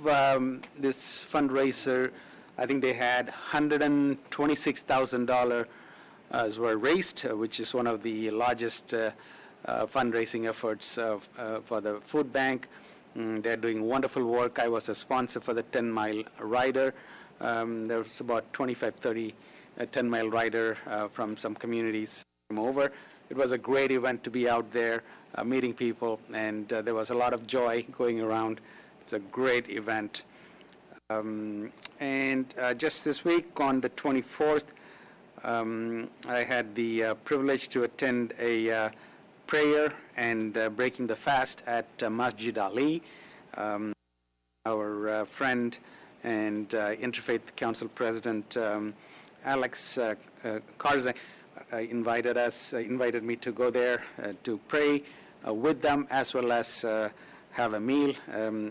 this fundraiser, I think they had $126,000 were raised, which is one of the largest fundraising efforts for the food bank. They're doing wonderful work. I was a sponsor for the 10-mile rider. There was about 25, 30 10-mile rider from some communities came over. It was a great event to be out there, meeting people, and there was a lot of joy going around. It's a great event. And just this week, on the 24th, I had the privilege to attend a prayer and breaking the fast at Masjid Ali. Our friend and Interfaith Council President Alex Karzai invited me to go there to pray with them, as well as have a meal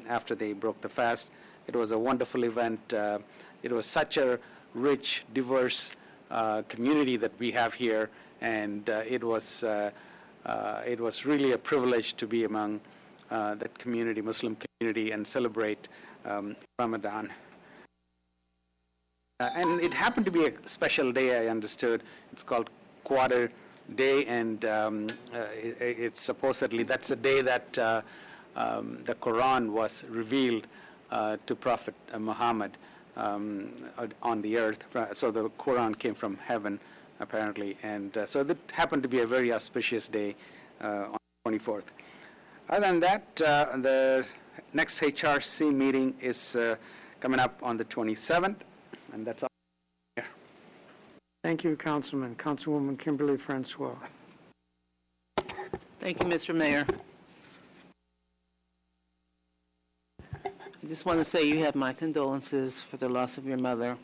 after they broke the fast. It was a wonderful event. It was such a rich, diverse community that we have here, and it was really a privilege to be among that community, Muslim community, and celebrate Ramadan. And it happened to be a special day, I understood. It's called Quarter Day, and it's supposedly, that's the day that the Quran was revealed to Prophet Muhammad on the earth. So the Quran came from heaven, apparently, and so that happened to be a very auspicious day on the 24th. Other than that, the next HRC meeting is coming up on the 27th, and that's all here. Thank you, Councilman. Councilwoman Kimberly Francois. Thank you, Mr. Mayor. I just want to say you have my condolences for the loss of your mother.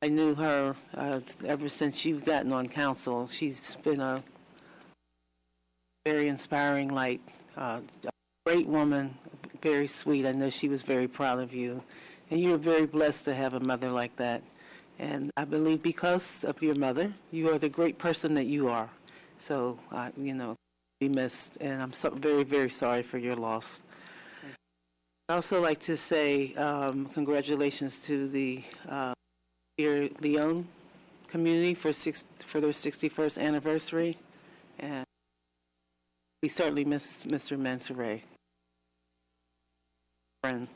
I knew her ever since you've gotten on council. She's been a very inspiring light, a great woman, very sweet. I know she was very proud of you. And you're very blessed to have a mother like that. And I believe because of your mother, you are the great person that you are. So, be missed. And I'm very, very sorry for your loss. I'd also like to say congratulations to the Leon community for their 61st anniversary. And we certainly miss Mr. Mansoure. Friend.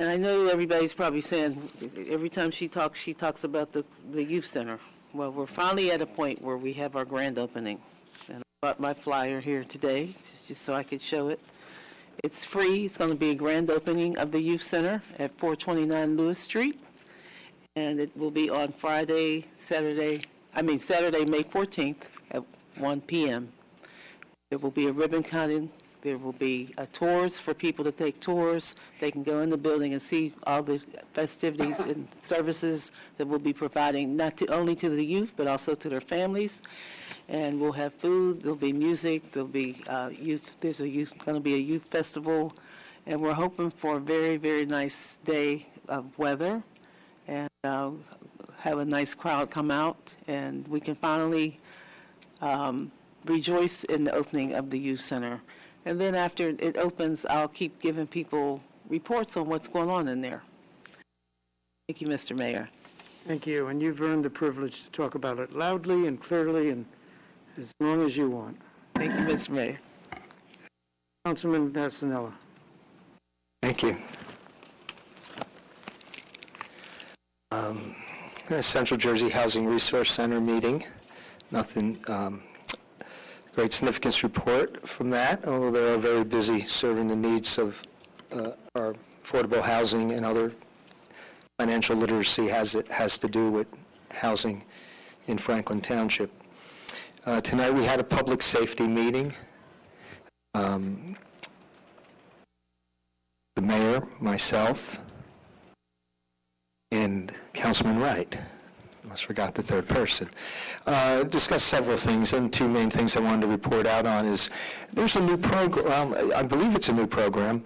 And I know everybody's probably saying, every time she talks about the youth center. Well, we're finally at a point where we have our grand opening. And I brought my flyer here today, just so I could show it. It's free. It's going to be a grand opening of the youth center at 429 Lewis Street. And it will be on Saturday, May 14th at 1 p.m. There will be a ribbon cutting. There will be tours for people to take tours. They can go in the building and see all the festivities and services that we'll be providing, not only to the youth, but also to their families. And we'll have food. There'll be music. There'll be youth. There's going to be a youth festival. And we're hoping for a very, very nice day of weather. And have a nice crowd come out, and we can finally rejoice in the opening of the youth center. And then after it opens, I'll keep giving people reports on what's going on in there. Thank you, Mr. Mayor. Thank you, and you've earned the privilege to talk about it loudly and clearly and as long as you want. Thank you, Mr. Mayor. Councilman Vasanella. Thank you. Central Jersey Housing Resource Center meeting. Nothing great significance report from that, although they are very busy serving the needs of our affordable housing and other financial literacy has to do with housing in Franklin Township. Tonight we had a public safety meeting. The mayor, myself, and Councilman Wright, almost forgot the third person, discussed several things, and two main things I wanted to report out on is there's a new program, I believe it's a new program,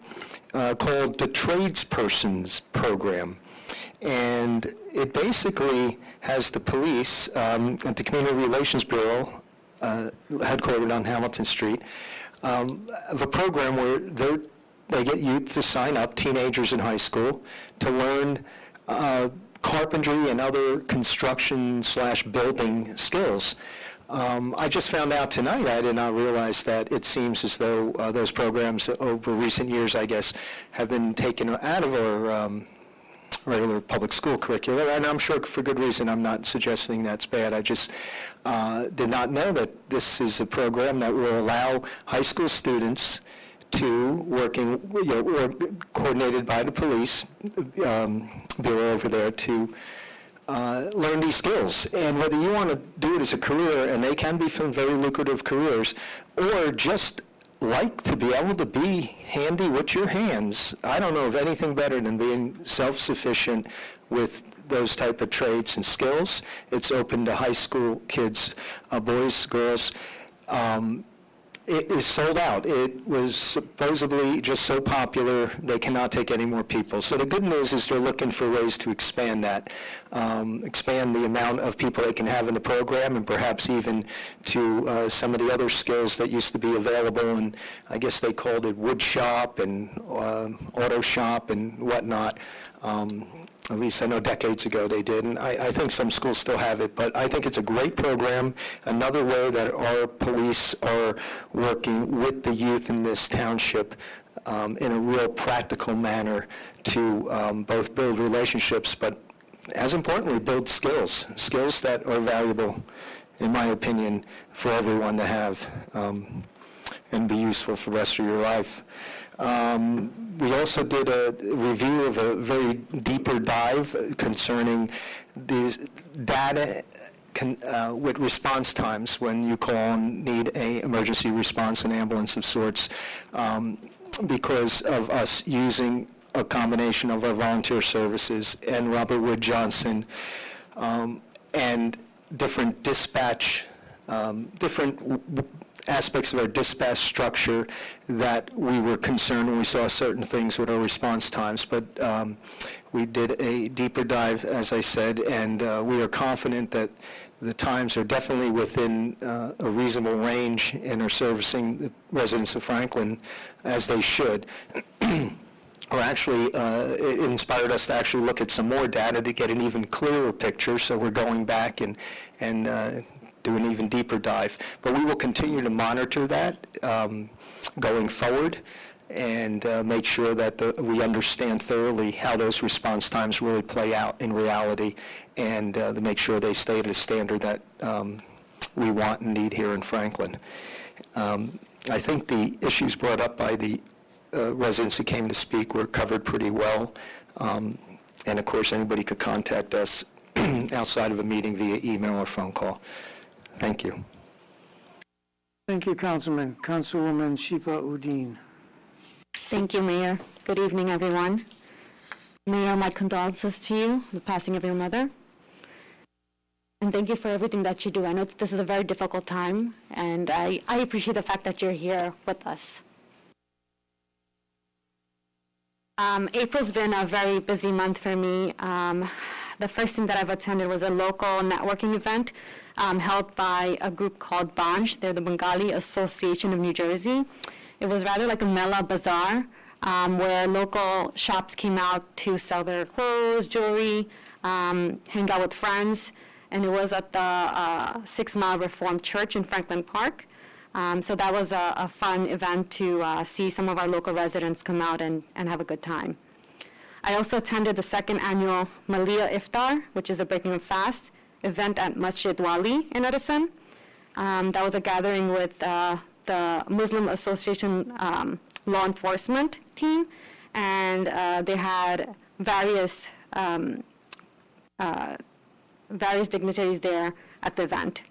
called the Tradespersons Program. And it basically has the police at the Community Relations Bureau, headquartered on Hamilton Street, of a program where they get youth to sign up, teenagers in high school, to learn carpentry and other construction/building skills. I just found out tonight, I did not realize that it seems as though those programs over recent years, I guess, have been taken out of our regular public school curricula, and I'm sure for good reason. I'm not suggesting that's bad. I just did not know that this is a program that will allow high school students to working, or coordinated by the police bureau over there to learn these skills. And whether you want to do it as a career, and they can be some very lucrative careers, or just like to be able to be handy with your hands. I don't know of anything better than being self-sufficient with those type of trades and skills. It's open to high school kids, boys, girls. It is sold out. It was supposedly just so popular, they cannot take any more people. So the good news is they're looking for ways to expand that, expand the amount of people they can have in the program, and perhaps even to some of the other skills that used to be available. And I guess they called it wood shop and auto shop and whatnot. At least I know decades ago they did, and I think some schools still have it, but I think it's a great program, another way that our police are working with the youth in this township in a real practical manner to both build relationships, but as importantly, build skills that are valuable, in my opinion, for everyone to have and be useful for the rest of your life. We also did a review of a very deeper dive concerning these data with response times when you call and need a emergency response, an ambulance of sorts, because of us using a combination of our volunteer services and Robert Wood Johnson and different dispatch, different aspects of our dispatch structure that we were concerned when we saw certain things with our response times. But we did a deeper dive, as I said, and we are confident that the times are definitely within a reasonable range and are servicing the residents of Franklin as they should. Or actually, it inspired us to actually look at some more data to get an even clearer picture, so we're going back and do an even deeper dive. But we will continue to monitor that going forward and make sure that we understand thoroughly how those response times really play out in reality, and to make sure they stay at a standard that we want and need here in Franklin. I think the issues brought up by the residents who came to speak were covered pretty well. And of course, anybody could contact us outside of a meeting via email or phone call. Thank you. Thank you, Councilman. Councilwoman Shifa Udine. Thank you, Mayor. Good evening, everyone. Mayor, my condolences to you, the passing of your mother. And thank you for everything that you do. I know this is a very difficult time, and I appreciate the fact that you're here with us. April's been a very busy month for me. The first thing that I've attended was a local networking event held by a group called Banj. They're the Bengali Association of New Jersey. It was rather like a Mela bazaar where local shops came out to sell their clothes, jewelry, hang out with friends, and it was at the 6 Mile Reformed Church in Franklin Park. So that was a fun event to see some of our local residents come out and have a good time. I also attended the second annual Malia Iftar, which is a breaking of fast event at Masjid Wali in Edison. That was a gathering with the Muslim Association law enforcement team, and they had various dignitaries there at the event.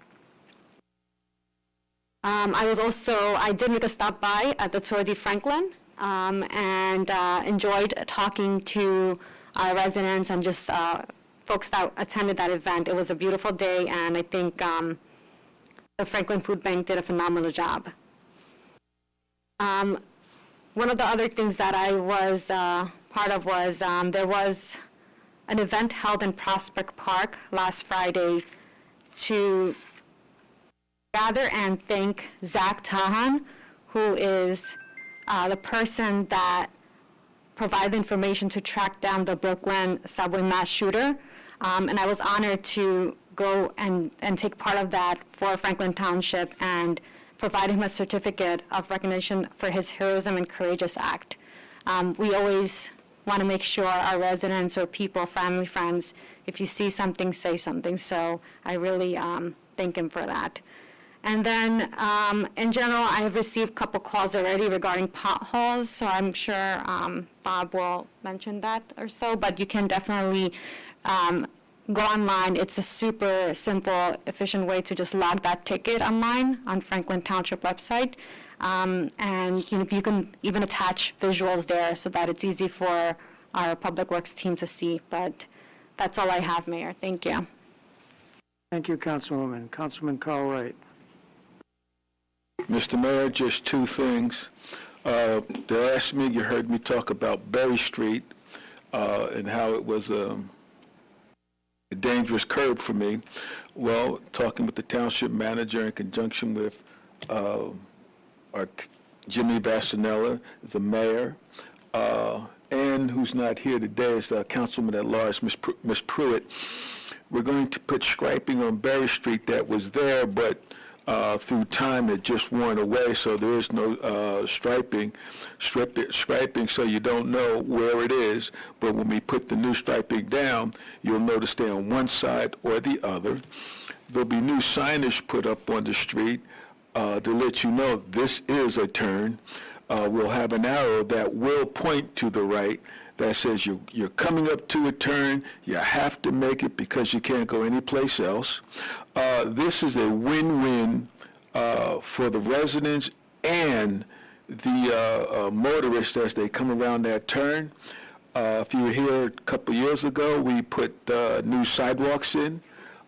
I did make a stop by at the Tour de Franklin and enjoyed talking to our residents and just folks that attended that event. It was a beautiful day, and I think the Franklin Food Bank did a phenomenal job. One of the other things that I was part of was there was an event held in Prospect Park last Friday to gather and thank Zach Tahan, who is the person that provided information to track down the Brooklyn subway mass shooter. And I was honored to go and take part of that for Franklin Township and provide him a certificate of recognition for his heroism and courageous act. We always want to make sure our residents or people, family, friends, if you see something, say something. So I really thank him for that. And then, in general, I have received a couple calls already regarding potholes, so I'm sure Bob will mention that or so, but you can definitely go online. It's a super simple, efficient way to just log that ticket online on Franklin Township website. And you can even attach visuals there so that it's easy for our Public Works team to see. But that's all I have, Mayor. Thank you. Thank you, Councilwoman. Councilman Carl Wright. Mr. Mayor, just two things. The last meeting you heard me talk about Berry Street and how it was a dangerous curve for me. Well, talking with the township manager in conjunction with our Jimmy Vassanella, the mayor, and who's not here today is Councilman at Large, Ms. Pruitt. We're going to put striping on Berry Street that was there, but through time it just worn away, so there is no striping, so you don't know where it is. But when we put the new striping down, you'll notice they're on one side or the other. There'll be new signage put up on the street to let you know this is a turn. We'll have an arrow that will point to the right that says you're coming up to a turn, you have to make it because you can't go anyplace else. This is a win-win for the residents and the motorists as they come around that turn. If you were here a couple years ago, we put new sidewalks in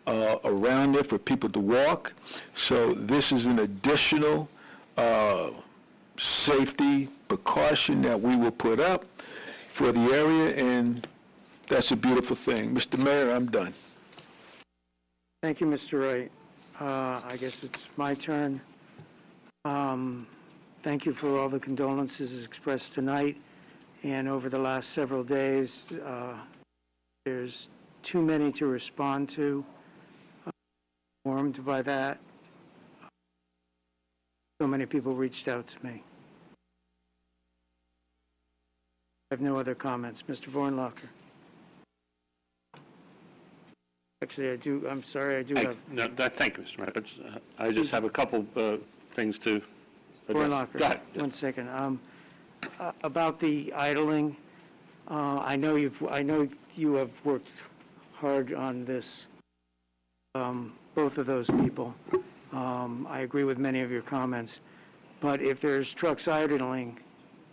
around there for people to walk. So this is an additional safety precaution that we will put up for the area, and that's a beautiful thing. Mr. Mayor, I'm done. Thank you, Mr. Wright. I guess it's my turn. Thank you for all the condolences expressed tonight and over the last several days. There's too many to respond to. Informed by that. So many people reached out to me. I have no other comments. Mr. Vornlocker. Actually, I do. I'm sorry. I do have. No, thank you, Mr. Mayor. I just have a couple things to address. Vornlocker. Go ahead. One second. About the idling, I know you have worked hard on this. Both of those people. I agree with many of your comments, but if there's trucks idling,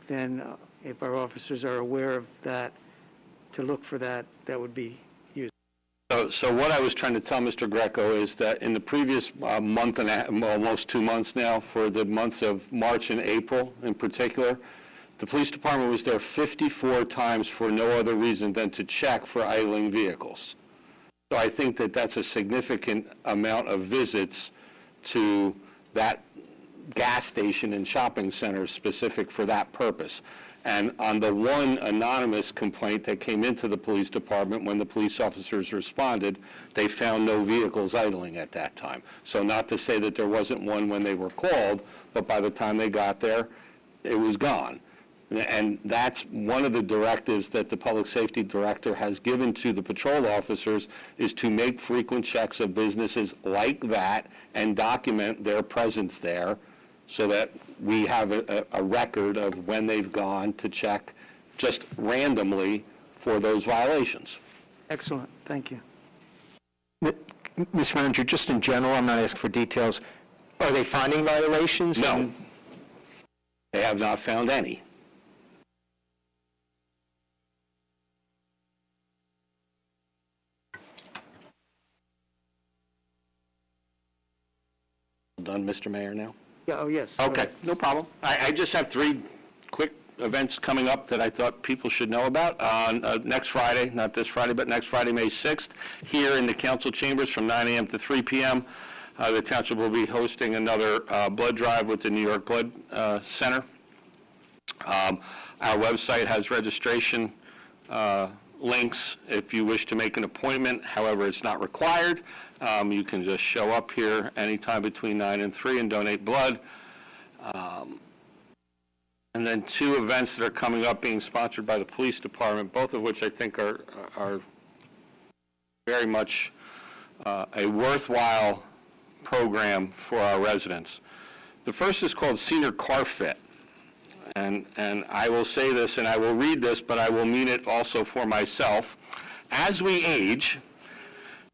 then if our officers are aware of that, to look for that, that would be useful. So what I was trying to tell Mr. Greco is that in the previous month and almost 2 months now, for the months of March and April in particular, the police department was there 54 times for no other reason than to check for idling vehicles. So I think that that's a significant amount of visits to that gas station and shopping center specific for that purpose. And on the one anonymous complaint that came into the police department, when the police officers responded, they found no vehicles idling at that time. So not to say that there wasn't one when they were called, but by the time they got there, it was gone. And that's one of the directives that the public safety director has given to the patrol officers, is to make frequent checks of businesses like that and document their presence there so that we have a record of when they've gone to check just randomly for those violations. Excellent, thank you. Mr. Manager, just in general, I'm not asking for details, are they finding violations? No. They have not found any. Done, Mr. Mayor, now? Yeah, oh, yes. Okay, no problem. I just have 3 quick events coming up that I thought people should know about. On next Friday, not this Friday, but next Friday, May 6th, here in the council chambers from 9 a.m. to 3 p.m., the township will be hosting another blood drive with the New York Blood Center. Our website has registration links if you wish to make an appointment. However, it's not required. You can just show up here anytime between 9 and 3 and donate blood. And then 2 events that are coming up being sponsored by the police department, both of which I think are very much a worthwhile program for our residents. The first is called Senior Car Fit. And I will say this and I will read this, but I will mean it also for myself. As we age,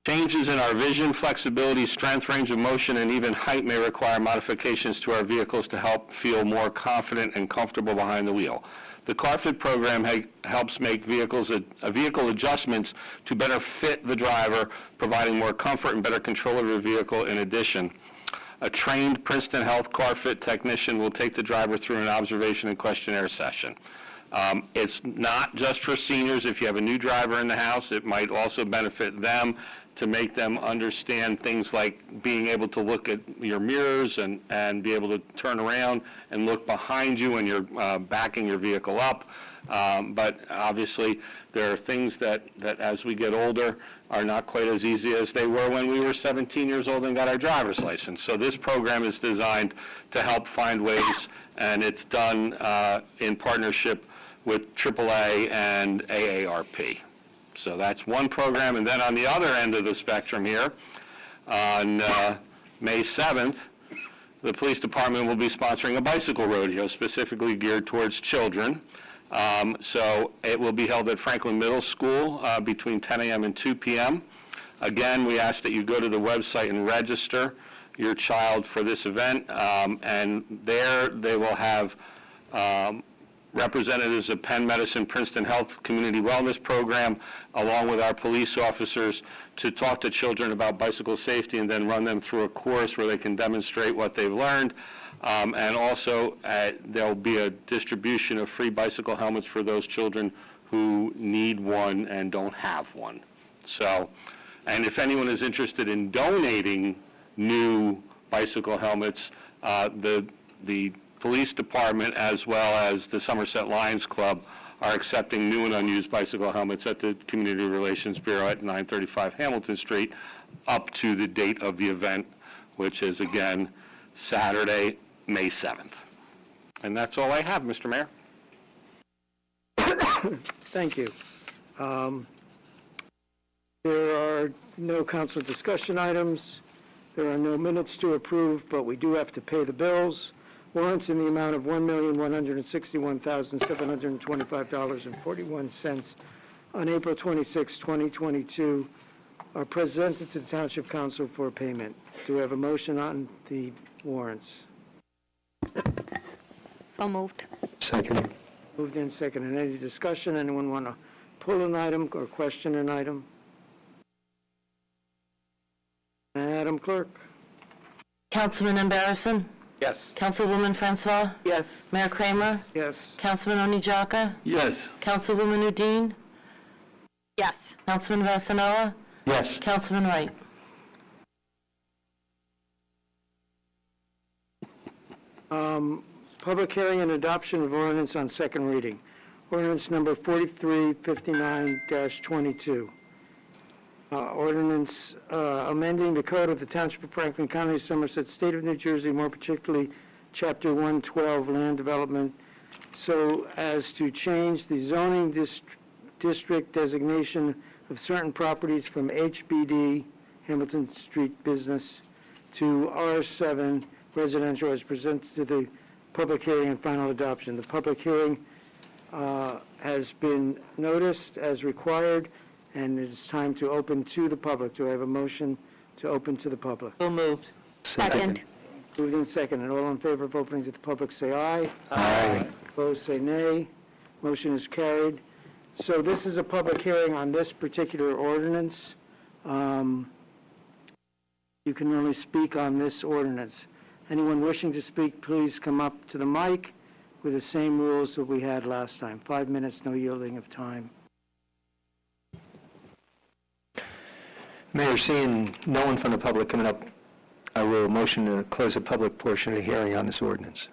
changes in our vision, flexibility, strength, range of motion, and even height may require modifications to our vehicles to help feel more confident and comfortable behind the wheel. The CarFit program helps make vehicle adjustments to better fit the driver, providing more comfort and better control of your vehicle. In addition, a trained Princeton Health CarFit technician will take the driver through an observation and questionnaire session. It's not just for seniors. If you have a new driver in the house, it might also benefit them to make them understand things like being able to look at your mirrors and be able to turn around and look behind you when you're backing your vehicle up. But obviously, there are things that as we get older are not quite as easy as they were when we were 17 years old and got our driver's license. So this program is designed to help find ways, and it's done in partnership with AAA and AARP. So that's one program. And then on the other end of the spectrum here, on May 7th, the police department will be sponsoring a bicycle rodeo specifically geared towards children. So it will be held at Franklin Middle School between 10 a.m. and 2 p.m. Again, we ask that you go to the website and register your child for this event. And there they will have representatives of Penn Medicine, Princeton Health Community Wellness Program, along with our police officers, to talk to children about bicycle safety and then run them through a course where they can demonstrate what they've learned. And also, there'll be a distribution of free bicycle helmets for those children who need one and don't have one. So, and if anyone is interested in donating new bicycle helmets, the police department as well as the Somerset Lions Club are accepting new and unused bicycle helmets at the Community Relations Bureau at 935 Hamilton Street up to the date of the event, which is, again, Saturday, May 7th. And that's all I have, Mr. Mayor. Thank you. There are no council discussion items. There are no minutes to approve, but we do have to pay the bills. Warrants in the amount of $1,161,725.41 on April 26, 2022 are presented to the Township Council for payment. Do we have a motion on the warrants? So moved. Second. Moved in second. And any discussion? Anyone want to pull an item or question an item? Madam Clerk? Councilman Embarrasson? Yes. Councilwoman Francois? Yes. Mayor Kramer? Yes. Councilman Onijaka? Yes. Councilwoman Udine? Yes. Councilman Vasanella? Yes. Councilman Wright. Public hearing and adoption of ordinance on second reading. Ordinance number 4359-22. Ordinance amending the code of the Township of Franklin County, Somerset, State of New Jersey, more particularly Chapter 112, Land Development, so as to change the zoning district designation of certain properties from HBD, Hamilton Street Business, to R7 Residential as presented to the public hearing and final adoption. The public hearing has been noticed as required, and it is time to open to the public. Do I have a motion to open to the public? So moved. Second. Moved and seconded. All in favor of opening to the public, say aye. Aye. Opposed, say nay. Motion is carried. So this is a public hearing on this particular ordinance. You can only speak on this ordinance. Anyone wishing to speak, please come up to the mic with the same rules that we had last time. 5 minutes, no yielding of time. Mayor, seeing no one from the public coming up, I will motion to close the public portion of the hearing on this ordinance.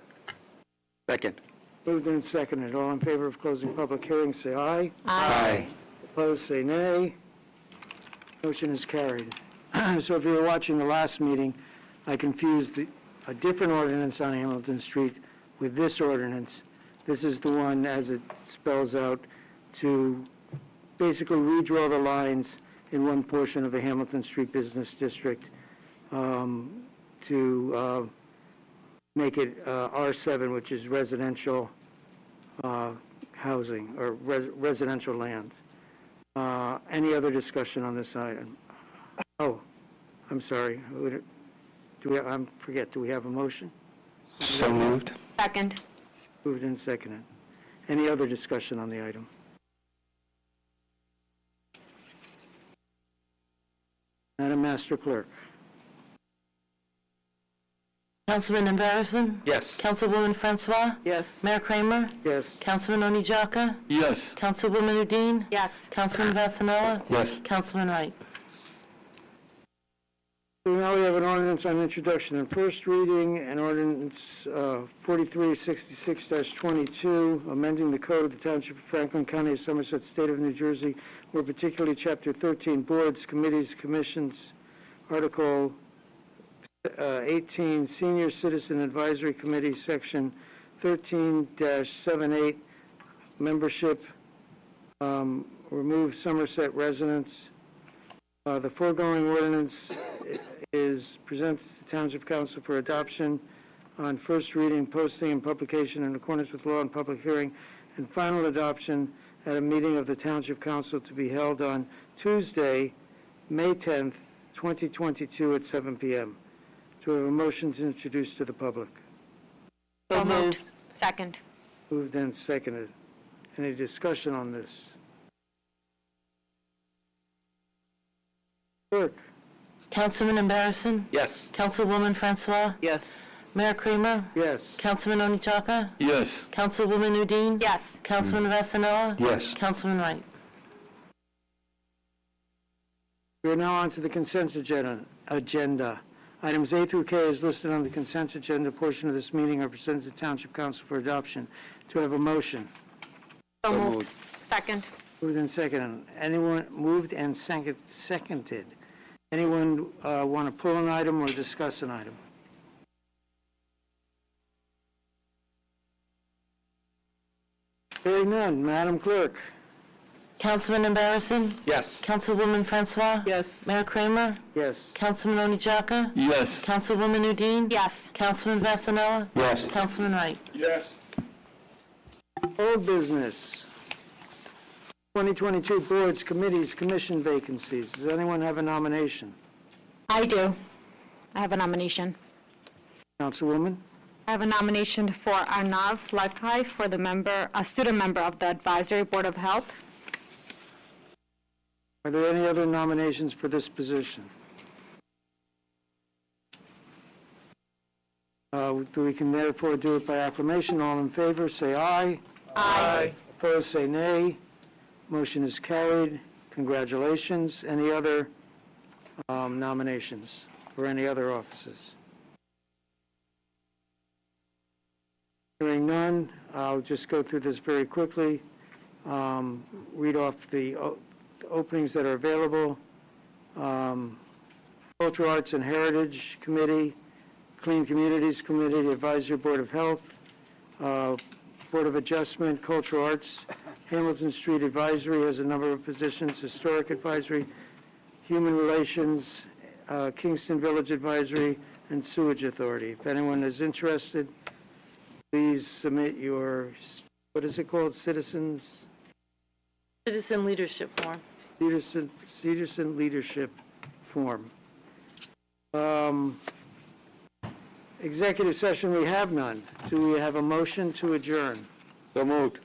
Second. Moved and seconded. All in favor of closing public hearing, say aye. Aye. Opposed, say nay. Motion is carried. So if you were watching the last meeting, I confused a different ordinance on Hamilton Street with this ordinance. This is the one, as it spells out, to basically redraw the lines in one portion of the Hamilton Street Business District to make it R7, which is residential housing, or residential land. Any other discussion on this item? Oh, I'm sorry. Do we have a motion? So moved. Second. Moved and seconded. Any other discussion on the item? Madam Master Clerk. Councilman Embarrasson? Yes. Councilwoman Francois? Yes. Mayor Kramer? Yes. Councilman Oni Jaka? Yes. Councilwoman Udine? Yes. Councilman Vasanella? Yes. Councilman Wright? So now we have an ordinance on introduction and first reading, and ordinance 4366-22, amending the code of the Township of Franklin County, Somerset, State of New Jersey, where particularly Chapter 13, Boards, Committees, Commissions, Article 18, Senior Citizen Advisory Committee, Section 13-78, Membership, remove Somerset residents. The foregoing ordinance is presented to the Township Council for adoption on first reading, posting, and publication in accordance with law and public hearing, and final adoption at a meeting of the Township Council to be held on Tuesday, May 10th, 2022 at 7 p.m. Do we have a motion to introduce to the public? So moved. Second. Moved and seconded. Any discussion on this? Clerk. Councilman Embarrasson? Yes. Councilwoman Francois? Yes. Mayor Kramer? Yes. Councilman Oni Jaka? Yes. Councilwoman Udine? Yes. Councilman Vasanella? Yes. Councilman Wright? We are now on to the consent agenda. Items A through K is listed on the consent agenda portion of this meeting are presented to Township Council for adoption. Do I have a motion? So moved. Second. Moved and seconded. Anyone moved and seconded? Anyone want to pull an item or discuss an item? Hearing none. Madam Clerk. Councilman Embarrasson? Yes. Councilwoman Francois? Yes. Mayor Kramer? Yes. Councilman Oni Jaka? Yes. Councilwoman Udine? Yes. Councilman Vasanella? Yes. Councilman Wright? Yes. Old business. 2022 boards, committees, commission vacancies. Does anyone have a nomination? I do. I have a nomination. Councilwoman? I have a nomination for Arnav Lakai for a student member of the Advisory Board of Health. Are there any other nominations for this position? We can therefore do it by acclamation. All in favor, say aye. Aye. Opposed, say nay. Motion is carried. Congratulations. Any other nominations for any other offices? Hearing none, I'll just go through this very quickly. Read off the openings that are available. Cultural Arts and Heritage Committee, Clean Communities Committee, the Advisory Board of Health, Board of Adjustment, Cultural Arts, Hamilton Street Advisory has a number of positions, Historic Advisory, Human Relations, Kingston Village Advisory, and Sewage Authority. If anyone is interested, please submit your, what is it called, Citizen leadership form. Citizen leadership form. Executive session, we have none. Do we have a motion to adjourn? So moved.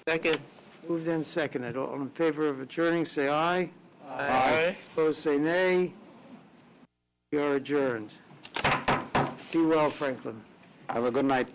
Second. Moved and seconded. All in favor of adjourning, say aye. Aye. Opposed, say nay. We are adjourned. Be well, Franklin. Have a good night.